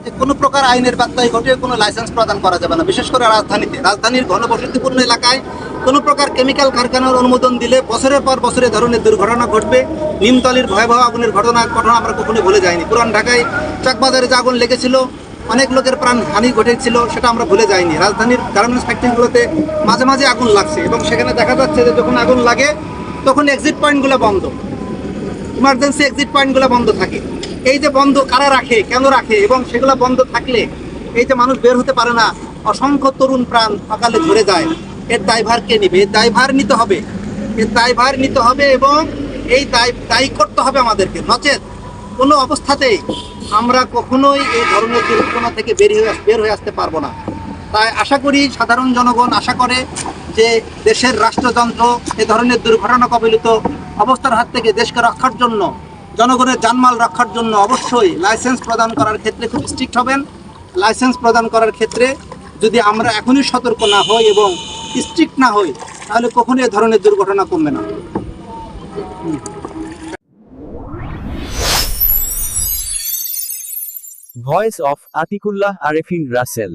যে কোনো প্রকার আইনের ব্যত্যয় ঘটিয়ে কোনো লাইসেন্স প্রদান করা যাবে না। বিশেষ করে রাজধানীর ঘনবসতিপূর্ণ এলাকায় কোনো প্রকার কেমিক্যাল কারখানার অনুমোদন দিলে বছরের পর বছর এ ধরনের দুর্ঘটনা ঘটবে। নিমতলির ভয়াবহ আগুনের ঘটনা আমরা কখনো ভুলে যাইনি। পুরান ঢাকায় চাকবাজারে যে আগুন লেগেছিল, অনেক লোকের প্রাণ হানি ঘটেছিল, সেটা আমরা ভুলে যাইনি। রাজধানীর গার্মেন্টস ফ্যাক্টরিগুলোতে মাঝে মাঝে আগুন লাগছে এবং সেখানে দেখা যাচ্ছে যে যখন আগুন লাগে তখন এক্সিট পয়েন্টগুলো বন্ধ, ইমার্জেন্সি এক্সিট পয়েন্টগুলো বন্ধ থাকে। এই যে বন্ধ কারা রাখে, কেন রাখে, এবং সেগুলো বন্ধ থাকলে এই যে মানুষ বের হতে পারে না, অসংখ্য তরুণ প্রাণ সকালে ঝরে যায়, এর দায়ভার কে নেবে? এর দায়ভার নিতে হবে, এর দায়ভার নিতে হবে এবং এই দায়ী করতে হবে আমাদেরকে। নচেত কোনো অবস্থাতেই আমরা কখনোই এই ধরনের দুর্ঘটনা থেকে বের হয়ে আসতে পারবো না। তাই আশা করি, সাধারণ জনগণ আশা করে যে দেশের রাষ্ট্রযন্ত্র এ ধরনের দুর্ঘটনা কবলিত অবস্থার হাত থেকে দেশকে রক্ষার জন্য, জনগণের জানমাল রক্ষার জন্য অবশ্যই লাইসেন্স প্রদান করার ক্ষেত্রে খুব স্ট্রিক্ট হবেন। লাইসেন্স প্রদান করার ক্ষেত্রে যদি আমরা এখনই সতর্ক না হই এবং স্ট্রিক্ট না হই, তাহলে কখনোই এ ধরনের দুর্ঘটনা কমবে না। Voice of Atikullah Arefin Rasel.